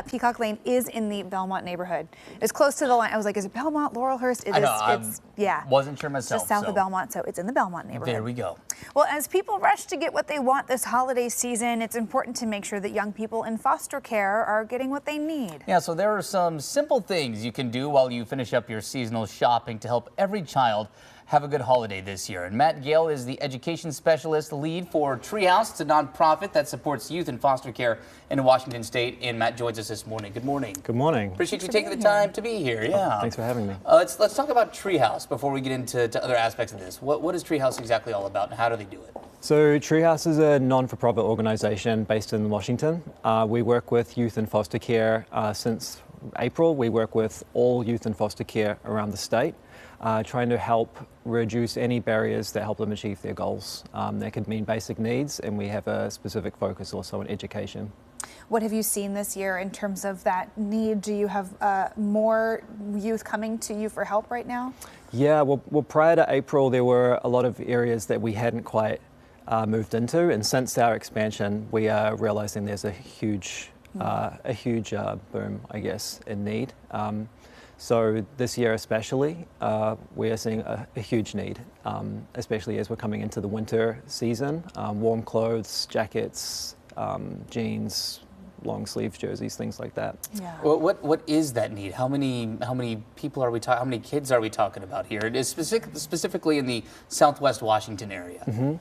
Peacock Lane is in the Belmont neighborhood. It's close to the line. I was like, is it Belmont, Laurelhurst? Yeah. Wasn't sure myself. Just south of Belmont, so it's in the Belmont neighborhood. There we go. Well, as people rush to get what they want this holiday season, it's important to make sure that young people in foster care are getting what they need. Yeah, so there are some simple things you can do while you finish up your seasonal shopping to help every child have a good holiday this year. And Matt Gale is the education specialist lead for Treehouse. It's a nonprofit that supports youth in foster care in Washington State. And Matt joins us this morning. Good morning. Good morning. Appreciate you taking the time to be here. Yeah. Thanks for having me. Let's talk about Treehouse before we get into other aspects of this. What is Treehouse exactly all about, and how do they do it? So Treehouse is a non-for-profit organization based in Washington. We work with youth in foster care since April. We work with all youth in foster care around the state, trying to help reduce any barriers that help them achieve their goals. That could mean basic needs, and we have a specific focus also on education. What have you seen this year in terms of that need? Do you have more youth coming to you for help right now? Yeah, well, prior to April, there were a lot of areas that we hadn't quite moved into, and since our expansion, we are realizing there's a huge boom, I guess, in need. So this year especially, we are seeing a huge need, especially as we're coming into the winter season. Warm clothes, jackets, jeans, long sleeve jerseys, things like that. Yeah. Well, what is that need? How many people are we talking? How many kids are we talking about here? It is specifically in the Southwest Washington area. Mm-hmm.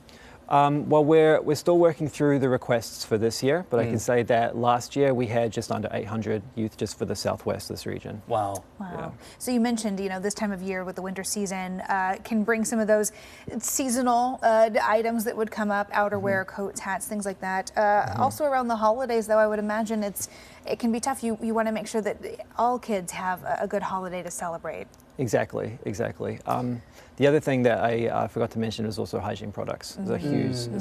Well, we're still working through the requests for this year, but I can say that last year we had just under 800 youth just for the Southwest, this region. Wow. Yeah. So you mentioned, this time of year with the winter season can bring some of those seasonal items that would come up, outerwear, coats, hats, things like that. Also around the holidays, though, I would imagine it can be tough. You want to make sure that all kids have a good holiday to celebrate. Exactly. The other thing that I forgot to mention is also hygiene products. It's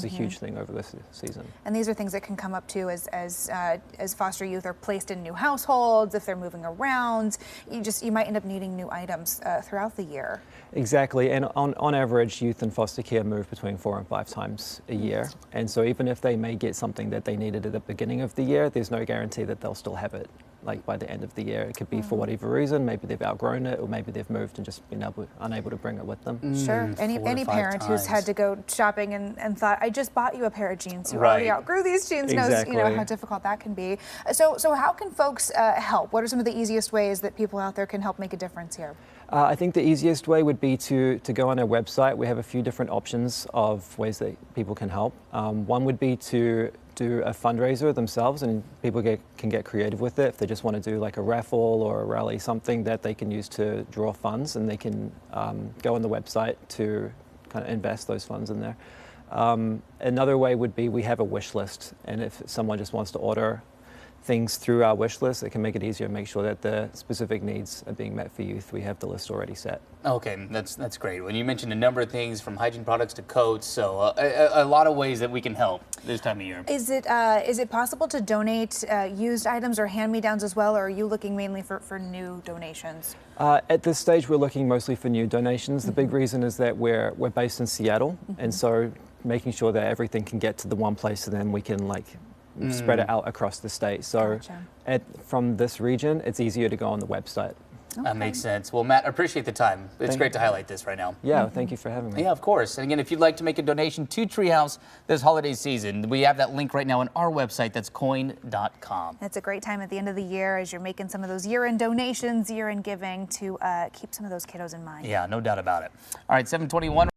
a huge thing over this season. And these are things that can come up too as foster youth are placed in new households, if they're moving around. You might end up needing new items throughout the year. Exactly, and on average, youth in foster care move between 4 and 5 times a year. And so even if they may get something that they needed at the beginning of the year, there's no guarantee that they'll still have it by the end of the year. It could be for whatever reason. Maybe they've outgrown it, or maybe they've moved and just been unable to bring it with them. Sure. Any parent who's had to go shopping and thought, I just bought you a pair of jeans, you already outgrew these jeans, knows how difficult that can be. So how can folks help? What are some of the easiest ways that people out there can help make a difference here? I think the easiest way would be to go on our website. We have a few different options of ways that people can help. One would be to do a fundraiser themselves, and people can get creative with it. If they just want to do like a raffle or a rally, something that they can use to draw funds, and they can go on the website to kind of invest those funds in there. Another way would be we have a wish list, and if someone just wants to order things through our wish list, it can make it easier to make sure that the specific needs are being met for youth. We have the list already set. Okay, that's great. When you mentioned a number of things from hygiene products to coats, so a lot of ways that we can help this time of year. Is it possible to donate used items or hand-me-downs as well, or are you looking mainly for new donations? At this stage, we're looking mostly for new donations. The big reason is that we're based in Seattle, and so making sure that everything can get to the one place, and then we can spread it out across the state. So from this region, it's easier to go on the website. Okay. That makes sense. Well, Matt, I appreciate the time. It's great to highlight this right now. Yeah, thank you for having me. Yeah, of course. And again, if you'd like to make a donation to Treehouse this holiday season, we have that link right now on our website. That's coin.com. It's a great time at the end of the year as you're making some of those year-end donations, year-end giving to keep some of those kiddos in mind. Yeah, no doubt about it. All right, 7:21.